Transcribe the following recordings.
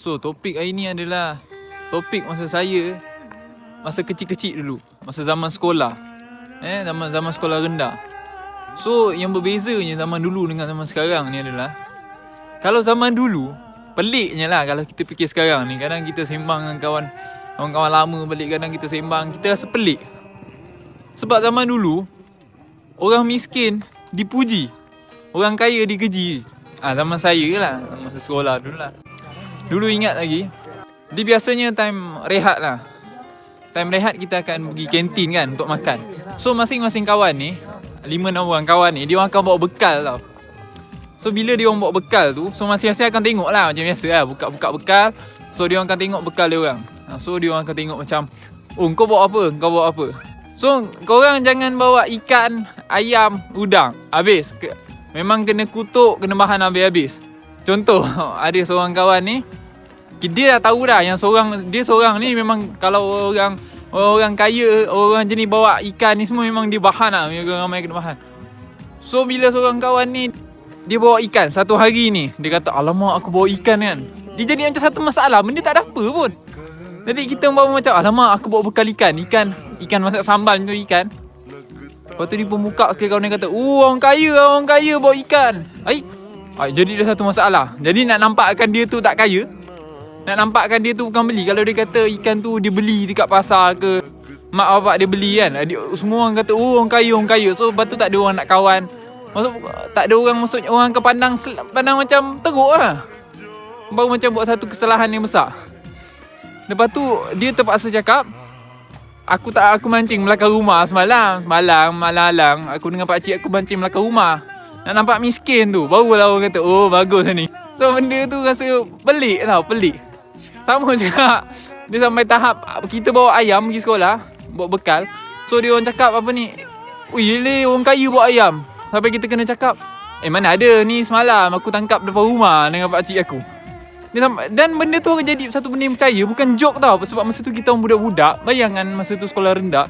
So topik hari ni adalah topik masa saya, masa kecil-kecil dulu, masa zaman sekolah, zaman sekolah rendah. So yang berbezanya zaman dulu dengan zaman sekarang ni adalah, kalau zaman dulu, peliknya lah kalau kita fikir sekarang ni. Kadang kita sembang dengan kawan-kawan lama balik, kadang kita sembang, kita rasa pelik. Sebab zaman dulu, orang miskin dipuji, orang kaya dikeji. Zaman saya lah, masa sekolah dulu lah. Dulu ingat lagi, dia biasanya time rehat lah. Time rehat kita akan pergi kantin kan untuk makan. So masing-masing kawan ni, 5-6 orang kawan ni, dia orang akan bawa bekal tau. So bila dia orang bawa bekal tu, so masing-masing akan tengok lah macam biasa lah, buka-buka bekal. So dia orang akan tengok bekal dia orang. So dia orang akan tengok macam, oh kau bawa apa, kau bawa apa. So korang jangan bawa ikan, ayam, udang, habis. Memang kena kutuk, kena bahan habis-habis. Contoh, ada seorang kawan ni, dia dah tahu dah yang dia seorang ni memang kalau orang kaya, orang jenis bawa ikan ni semua memang dia bahan lah, ramai kena bahan. So bila seorang kawan ni, dia bawa ikan satu hari ni, dia kata, alamak aku bawa ikan kan. Dia jadi macam satu masalah, benda tak ada apa pun. Jadi kita bawa macam, alamak aku bawa bekal ikan masak sambal macam ikan. Lepas tu dia pun buka sekali, kawan dia kata, orang kaya bawa ikan. Jadi dia satu masalah. Jadi nak nampakkan dia tu tak kaya, nak nampakkan dia tu bukan beli. Kalau dia kata ikan tu dia beli dekat pasar ke, mak bapak dia beli kan, semua orang kata, orang kaya. So lepas tu tak ada orang nak kawan. Tak ada orang, maksudnya orang akan pandang macam teruk lah. Baru macam buat satu kesalahan yang besar. Lepas tu dia terpaksa cakap, aku mancing belakang rumah semalam, malam aku dengan pakcik aku mancing belakang rumah. Nak nampak miskin tu, barulah orang kata, oh bagus ni. So benda tu rasa pelik. Sama juga, dia sampai tahap kita bawa ayam pergi sekolah, bawa bekal. So dia orang cakap apa ni, orang kaya bawa ayam. Sampai kita kena cakap, mana ada ni, semalam aku tangkap depan rumah dengan pakcik aku. Dan benda tu akan jadi satu benda yang percaya, bukan joke tau. Sebab masa tu kita orang budak-budak, bayangkan masa tu sekolah rendah,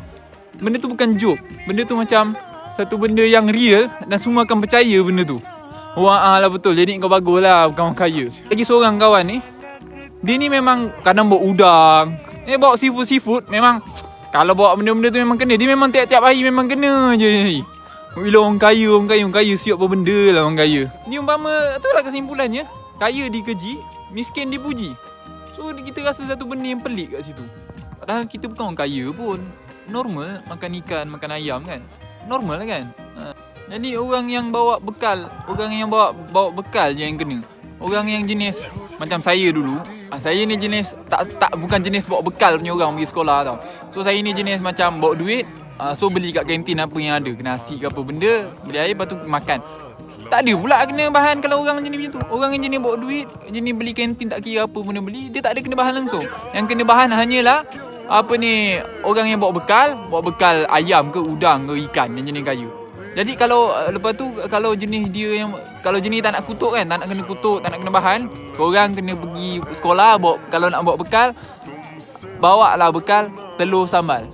benda tu bukan joke. Benda tu macam satu benda yang real, dan semua akan percaya benda tu. Wah lah betul, jadi kau bagus lah, bukan orang kaya. Lagi seorang kawan ni, dia ni memang kadang bawa udang, bawa seafood. Memang kalau bawa benda-benda tu memang kena. Dia memang tiap-tiap hari memang kena je. Bila orang kaya siap apa benda lah orang kaya. Ni umpama, tu lah kesimpulannya, kaya dikeji, miskin dipuji. So kita rasa satu benda yang pelik kat situ. Padahal kita bukan orang kaya pun. Normal makan ikan, makan ayam kan. Normal lah kan. Jadi orang yang bawa bekal, orang yang bawa bekal je yang kena. Orang yang jenis macam saya dulu, saya ni jenis bukan jenis bawa bekal punya orang pergi sekolah tau. So saya ni jenis macam bawa duit, so beli kat kantin apa yang ada, nasi ke apa benda, beli air lepas tu makan. Tak ada pula kena bahan kalau orang jenis macam tu. Orang yang jenis bawa duit, jenis beli kantin tak kira apa benda beli, dia tak ada kena bahan langsung. Yang kena bahan hanyalah orang yang bawa bekal ayam ke udang ke ikan yang jenis kayu. Jadi kalau lepas tu kalau jenis tak nak kutuk kan, tak nak kena kutuk, tak nak kena bahan, korang kena pergi sekolah kalau nak bawa bekal, bawa lah bekal telur sambal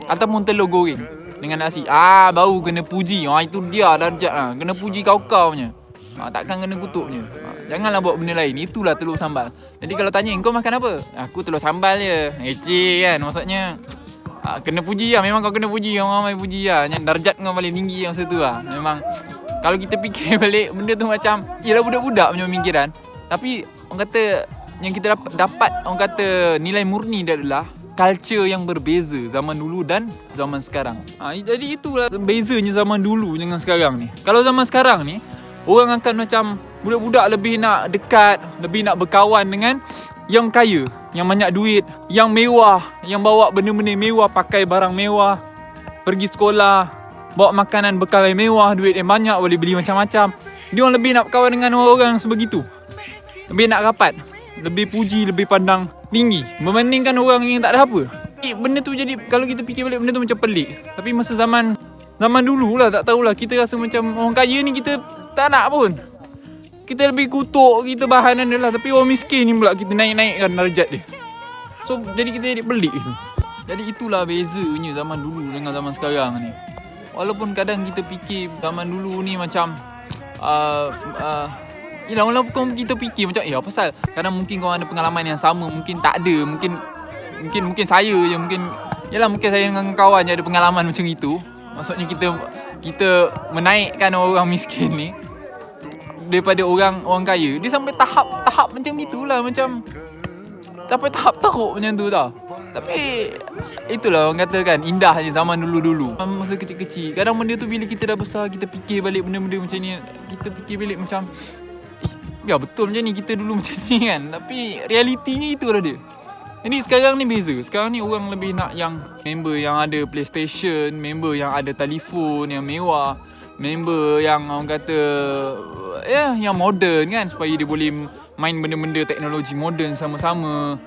ataupun telur goreng dengan nasi. Baru kena puji. Itu dia darjat lah. Kena puji kau-kau punya. Takkan kena kutuk punya. Janganlah bawa benda lain. Itulah telur sambal. Jadi kalau tanya, kau makan apa? Aku telur sambal je. Eceh kan. Maksudnya kena puji lah. Memang kau kena puji. Orang ramai puji lah. Darjat kau paling tinggi masa tu lah. Memang kalau kita fikir balik, benda tu macam ialah budak-budak punya pemikiran. Tapi orang kata yang kita dapat orang kata nilai murni dia adalah culture yang berbeza zaman dulu dan zaman sekarang. Jadi itulah bezanya zaman dulu dengan sekarang ni. Kalau zaman sekarang ni, orang akan macam budak-budak lebih nak dekat, lebih nak berkawan dengan yang kaya, yang banyak duit, yang mewah, yang bawa benda-benda mewah, pakai barang mewah, pergi sekolah, bawa makanan bekal yang mewah, duit yang banyak, boleh beli macam-macam. Dia orang lebih nak berkawan dengan orang sebegitu. Lebih nak rapat, lebih puji, lebih pandang tinggi membandingkan orang yang tak ada apa. Benda tu jadi, kalau kita fikir balik, benda tu macam pelik. Tapi masa zaman dulu lah, tak tahulah, kita rasa macam orang kaya ni kita tak nak pun. Kita lebih kutuk, kita bahanan dia lah. Tapi orang miskin ni pula kita naik-naikkan darjat dia. So jadi kita jadi pelik tu. Jadi itulah bezanya zaman dulu dengan zaman sekarang ni. Walaupun kadang kita fikir zaman dulu ni macam Yelah, walaupun kita fikir macam apa pasal kadang mungkin korang ada pengalaman yang sama, mungkin tak ada, mungkin saya je, mungkin saya dengan kawan je ada pengalaman macam itu. Maksudnya kita menaikkan orang miskin ni daripada orang kaya. Dia sampai tahap macam itulah, macam sampai tahap teruk macam tu tau. Tapi itulah orang kata kan, indahnya zaman dulu-dulu. Masa kecil-kecil, kadang benda tu bila kita dah besar, kita fikir balik benda-benda macam ni, kita fikir balik macam ya betul macam ni kita dulu macam ni kan. Tapi realitinya itulah dia. Jadi sekarang ni beza. Sekarang ni orang lebih nak yang member yang ada PlayStation, member yang ada telefon yang mewah, member yang orang kata yang moden kan, supaya dia boleh main benda-benda teknologi moden sama-sama.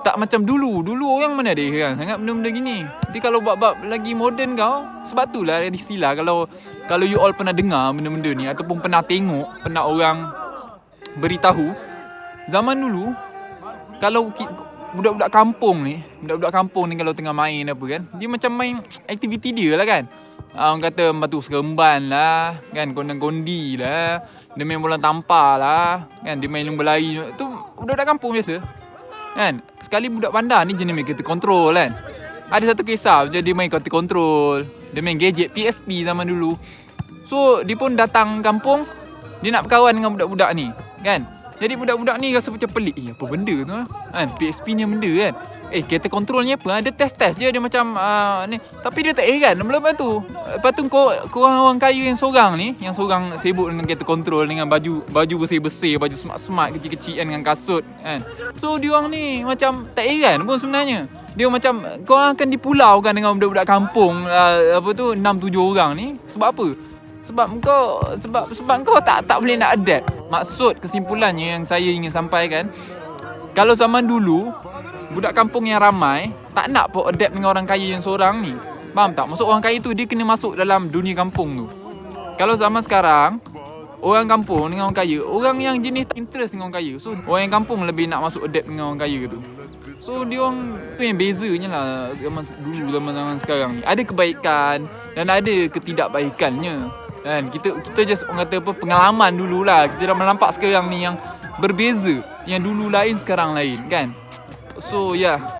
Tak macam dulu orang mana ada kan sangat benda-benda gini. Jadi kalau bab-bab lagi moden kau, sebab tu lah ada istilah, kalau you all pernah dengar benda-benda ni ataupun pernah tengok, pernah orang beritahu, zaman dulu kalau budak-budak kampung ni kalau tengah main apa kan, dia macam main aktiviti dia lah kan. Orang kata batu seremban lah kan, kondang-kondi lah, dia main bola tampar lah kan, dia main lumba lari. Tu budak-budak kampung biasa kan. Sekali budak bandar ni jenis main kereta kontrol kan. Ada satu kisah macam dia main kereta kontrol, dia main gadget PSP zaman dulu. So dia pun datang kampung, dia nak berkawan dengan budak-budak ni kan. Jadi budak-budak ni rasa macam pelik, apa benda tu kan, PSP ni benda kan. Kereta kontrol ni apa? Dia test je, dia macam ni. Tapi dia tak heran lepas tu korang orang kaya yang seorang sibuk dengan kereta kontrol, dengan baju bersih-bersih, baju smart-smart kecil-kecil kan, dengan kasut kan. So diorang ni macam tak heran pun sebenarnya. Dia macam korang akan dipulaukan dengan budak-budak kampung 6-7 orang ni. Sebab apa? Sebab kau tak boleh nak adapt. Maksud kesimpulannya yang saya ingin sampaikan, kalau zaman dulu budak kampung yang ramai tak nak pun adapt dengan orang kaya yang seorang ni. Faham tak? Maksud orang kaya tu dia kena masuk dalam dunia kampung tu. Kalau zaman sekarang, orang kampung dengan orang kaya, orang yang jenis tak interest dengan orang kaya. So orang yang kampung lebih nak masuk adapt dengan orang kaya tu. So dia orang tu yang bezanya lah zaman dulu zaman sekarang ni. Ada kebaikan dan ada ketidakbaikannya. Kan kita just orang kata apa, pengalaman dululah. Kita dah nampak sekarang ni yang berbeza, yang dulu lain sekarang lain kan. So yeah.